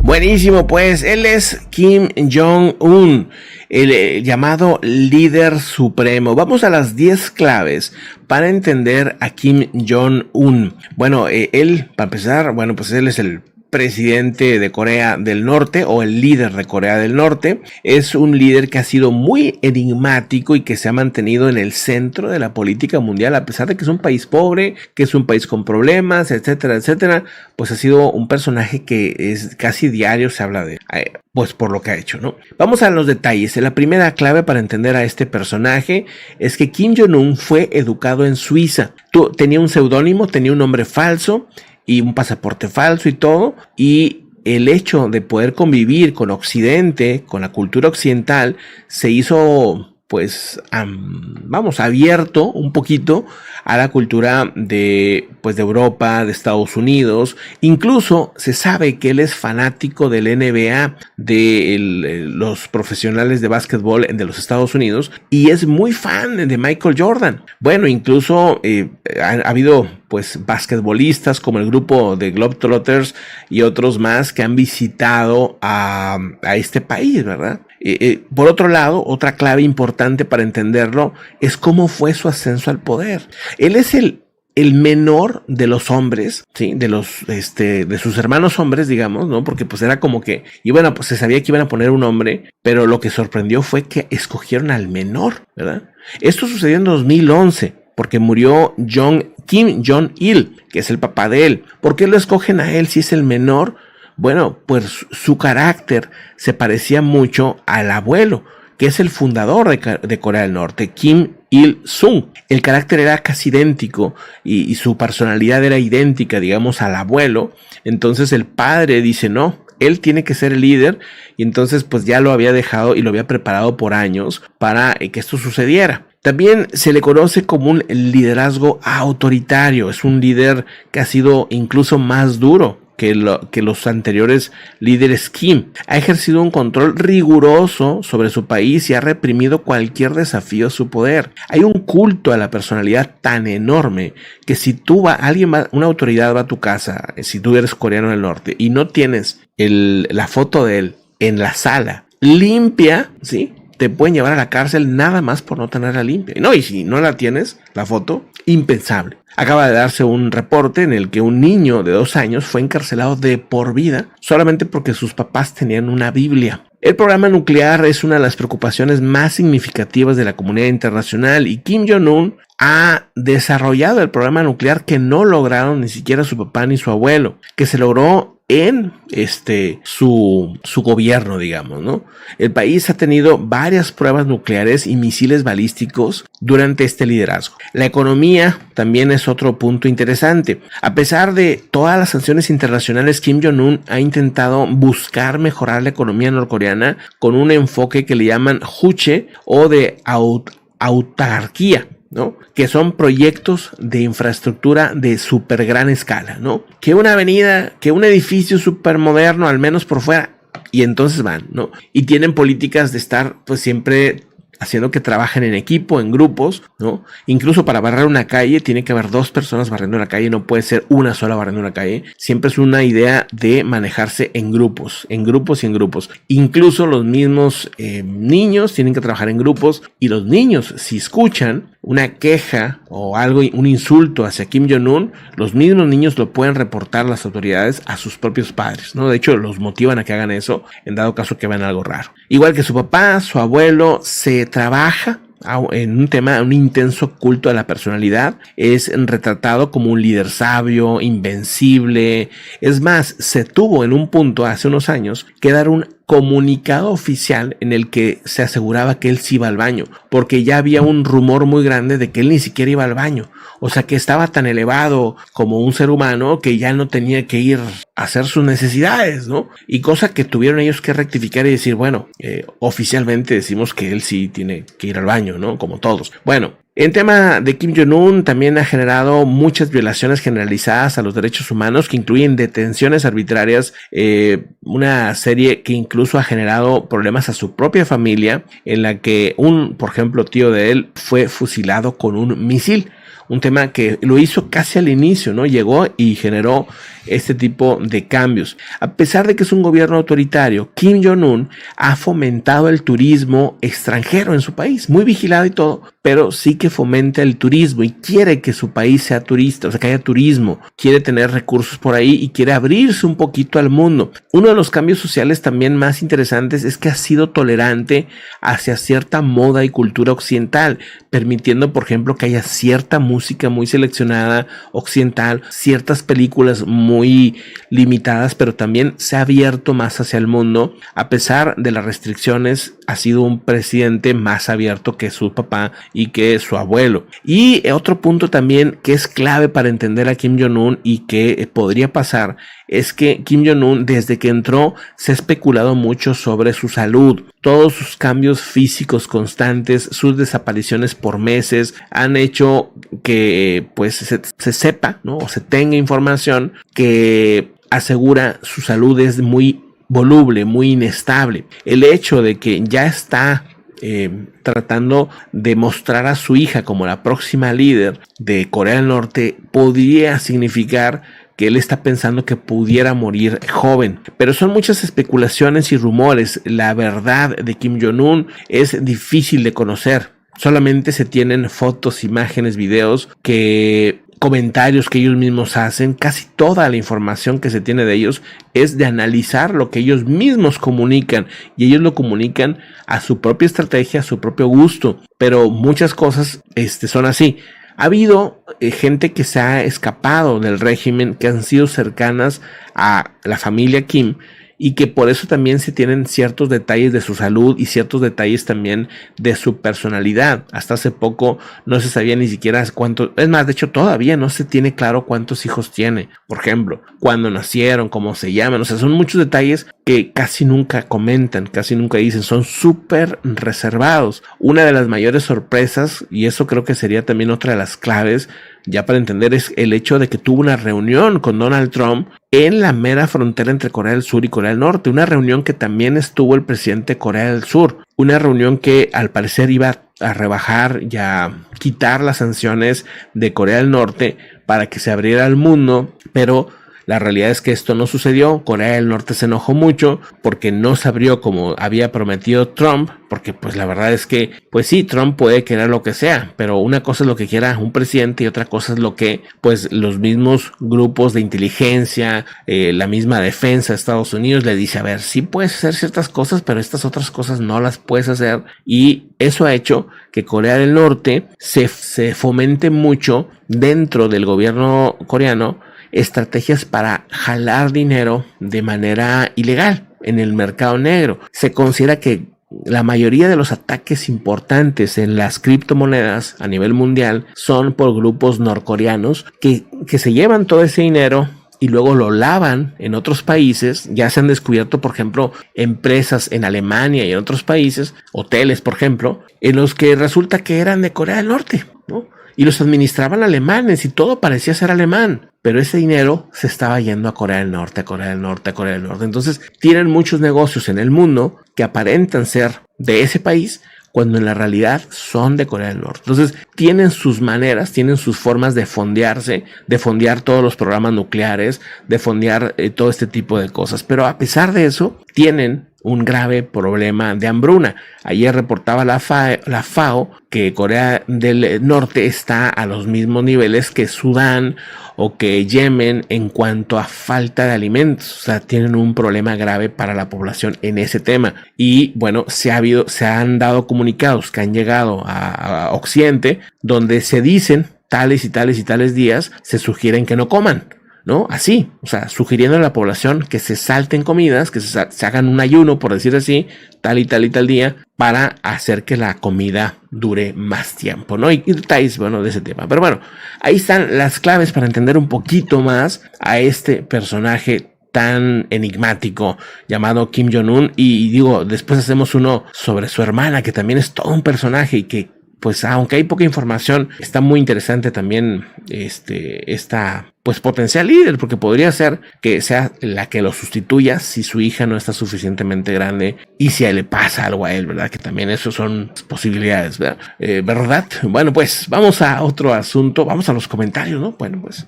Buenísimo, pues él es Kim Jong-un, el llamado líder supremo. Vamos a las 10 claves para entender a Kim Jong-un. Bueno, él, para empezar, bueno, pues él es el presidente de Corea del Norte o el líder de Corea del Norte. Es un líder que ha sido muy enigmático y que se ha mantenido en el centro de la política mundial, a pesar de que es un país pobre, que es un país con problemas, etcétera, etcétera. Pues ha sido un personaje que es casi diario se habla de pues por lo que ha hecho, ¿no? Vamos a los detalles. La primera clave para entender a este personaje es que Kim Jong-un fue educado en Suiza. Tenía un seudónimo, tenía un nombre falso y un pasaporte falso y todo, y el hecho de poder convivir con Occidente, con la cultura occidental, se hizo pues abierto un poquito a la cultura de Europa, de Estados Unidos. Incluso se sabe que él es fanático del NBA, de los profesionales de básquetbol de los Estados Unidos, y es muy fan de Michael Jordan. Bueno, incluso ha habido pues basquetbolistas como el grupo de Globetrotters y otros más que han visitado a este país, ¿verdad? Por otro lado, otra clave importante para entenderlo es cómo fue su ascenso al poder. Él es el menor de los hombres, ¿sí? De sus hermanos hombres, digamos, ¿no? Porque pues era como que, y bueno, pues se sabía que iban a poner un hombre, pero lo que sorprendió fue que escogieron al menor, ¿verdad? Esto sucedió en 2011, porque murió Kim Jong-il, que es el papá de él. ¿Por qué lo escogen a él si es el menor? Bueno, pues su carácter se parecía mucho al abuelo, que es el fundador de Corea del Norte, Kim Il-sung. El carácter era casi idéntico y su personalidad era idéntica, digamos, al abuelo. Entonces el padre dice, no, él tiene que ser el líder, y entonces pues ya lo había dejado y lo había preparado por años para que esto sucediera. También se le conoce como un liderazgo autoritario. Es un líder que ha sido incluso más duro que los anteriores líderes Kim. Ha ejercido un control riguroso sobre su país y ha reprimido cualquier desafío a su poder. Hay un culto a la personalidad tan enorme que si una autoridad va a tu casa, si tú eres coreano del norte y no tienes la foto de él en la sala limpia, ¿sí?, te pueden llevar a la cárcel nada más por no tenerla limpia. No, y si no la tienes, la foto, impensable. Acaba de darse un reporte en el que un niño de 2 años fue encarcelado de por vida solamente porque sus papás tenían una Biblia. El programa nuclear es una de las preocupaciones más significativas de la comunidad internacional, y Kim Jong-un ha desarrollado el programa nuclear que no lograron ni siquiera su papá ni su abuelo, que se logró en su gobierno, digamos, ¿no? El país ha tenido varias pruebas nucleares y misiles balísticos durante este liderazgo. La economía también es otro punto interesante. A pesar de todas las sanciones internacionales, Kim Jong-un ha intentado buscar mejorar la economía norcoreana con un enfoque que le llaman Juche o de autarquía, ¿no? Que son proyectos de infraestructura de súper gran escala, ¿no? Que una avenida, que un edificio súper moderno, al menos por fuera, y entonces van, ¿no? Y tienen políticas de estar pues siempre haciendo que trabajen en equipo, en grupos, ¿no? Incluso para barrer una calle tiene que haber 2 personas barriendo la calle, no puede ser una sola barriendo la calle. Siempre es una idea de manejarse en grupos y en grupos. Incluso los mismos niños tienen que trabajar en grupos, y los niños, si escuchan una queja o algo, un insulto hacia Kim Jong-un, los mismos niños lo pueden reportar a las autoridades a sus propios padres, ¿no? De hecho, los motivan a que hagan eso en dado caso que vean algo raro. Igual que su papá, su abuelo, se trabaja en un intenso culto a la personalidad. Es retratado como un líder sabio, invencible. Es más, se tuvo en un punto hace unos años que dar un comunicado oficial en el que se aseguraba que él sí iba al baño, porque ya había un rumor muy grande de que él ni siquiera iba al baño. O sea, que estaba tan elevado como un ser humano que ya no tenía que ir a hacer sus necesidades, ¿no? Y cosa que tuvieron ellos que rectificar y decir, bueno, oficialmente decimos que él sí tiene que ir al baño, ¿no? Como todos. Bueno, en tema de Kim Jong-un, también ha generado muchas violaciones generalizadas a los derechos humanos, que incluyen detenciones arbitrarias, una serie que incluso ha generado problemas a su propia familia, en la que por ejemplo, tío de él fue fusilado con un misil. Un tema que lo hizo casi al inicio, ¿no? Llegó y generó este tipo de cambios. A pesar de que es un gobierno autoritario, Kim Jong-un ha fomentado el turismo extranjero en su país, muy vigilado y todo, pero sí que fomenta el turismo y quiere que su país sea turista, o sea, que haya turismo, quiere tener recursos por ahí y quiere abrirse un poquito al mundo. Uno de los cambios sociales también más interesantes es que ha sido tolerante hacia cierta moda y cultura occidental, permitiendo, por ejemplo, que haya cierta música muy seleccionada occidental, ciertas películas muy limitadas, pero también se ha abierto más hacia el mundo. A pesar de las restricciones, ha sido un presidente más abierto que su papá y que su abuelo. Y otro punto también que es clave para entender a Kim Jong-un y que podría pasar es que Kim Jong-un, desde que entró, se ha especulado mucho sobre su salud. Todos sus cambios físicos constantes, sus desapariciones por meses, han hecho que pues se sepa, ¿no? O se tenga información que asegura su salud es muy voluble, muy inestable. El hecho de que ya está tratando de mostrar a su hija como la próxima líder de Corea del Norte podría significar que él está pensando que pudiera morir joven. Pero son muchas especulaciones y rumores. La verdad de Kim Jong-un es difícil de conocer. Solamente se tienen fotos, imágenes, videos, comentarios que ellos mismos hacen. Casi toda la información que se tiene de ellos es de analizar lo que ellos mismos comunican, y ellos lo comunican a su propia estrategia, a su propio gusto, pero muchas cosas son así. Ha habido gente que se ha escapado del régimen, que han sido cercanas a la familia Kim, y que por eso también se tienen ciertos detalles de su salud y ciertos detalles también de su personalidad. Hasta hace poco no se sabía ni siquiera cuántos, es más, de hecho todavía no se tiene claro cuántos hijos tiene, por ejemplo, cuándo nacieron, cómo se llaman. O sea, son muchos detalles que casi nunca comentan, casi nunca dicen, son súper reservados. Una de las mayores sorpresas, y eso creo que sería también otra de las claves ya para entender, es el hecho de que tuvo una reunión con Donald Trump en la mera frontera entre Corea del Sur y Corea del Norte, una reunión que también estuvo el presidente de Corea del Sur, una reunión que al parecer iba a rebajar y a quitar las sanciones de Corea del Norte para que se abriera al mundo, pero la realidad es que esto no sucedió. Corea del Norte se enojó mucho porque no se abrió como había prometido Trump, porque pues la verdad es que, pues sí, Trump puede querer lo que sea, pero una cosa es lo que quiera un presidente y otra cosa es lo que pues los mismos grupos de inteligencia, la misma defensa de Estados Unidos le dice, a ver, sí puedes hacer ciertas cosas, pero estas otras cosas no las puedes hacer, y eso ha hecho que Corea del Norte se fomente mucho dentro del gobierno coreano estrategias para jalar dinero de manera ilegal en el mercado negro. Se considera que la mayoría de los ataques importantes en las criptomonedas a nivel mundial son por grupos norcoreanos que se llevan todo ese dinero y luego lo lavan en otros países. Ya se han descubierto, por ejemplo, empresas en Alemania y en otros países, hoteles, por ejemplo, en los que resulta que eran de Corea del Norte, ¿no? Y los administraban alemanes y todo parecía ser alemán, pero ese dinero se estaba yendo a Corea del Norte, a Corea del Norte, a Corea del Norte. Entonces tienen muchos negocios en el mundo que aparentan ser de ese país cuando en la realidad son de Corea del Norte. Entonces tienen sus maneras, tienen sus formas de fondearse, de fondear todos los programas nucleares, de fondear todo este tipo de cosas. Pero a pesar de eso, tienen un grave problema de hambruna. Ayer reportaba la FAO que Corea del Norte está a los mismos niveles que Sudán o que Yemen en cuanto a falta de alimentos. O sea, tienen un problema grave para la población en ese tema. Y bueno, se han dado comunicados que han llegado a Occidente donde se dicen tales y tales y tales días se sugieren que no coman, ¿no? Así, o sea, sugiriendo a la población que se salten comidas, que se hagan un ayuno, por decir así, tal y tal y tal día, para hacer que la comida dure más tiempo, ¿no? Y detalles, bueno, de ese tema. Pero bueno, ahí están las claves para entender un poquito más a este personaje tan enigmático llamado Kim Jong-un. Y digo, después hacemos uno sobre su hermana, que también es todo un personaje y que, pues aunque hay poca información, está muy interesante también esta pues potencial líder, porque podría ser que sea la que lo sustituya si su hija no está suficientemente grande y si le pasa algo a él, ¿verdad? Que también eso son posibilidades, ¿verdad? ¿Verdad? Bueno, pues vamos a otro asunto, vamos a los comentarios, ¿no? Bueno, pues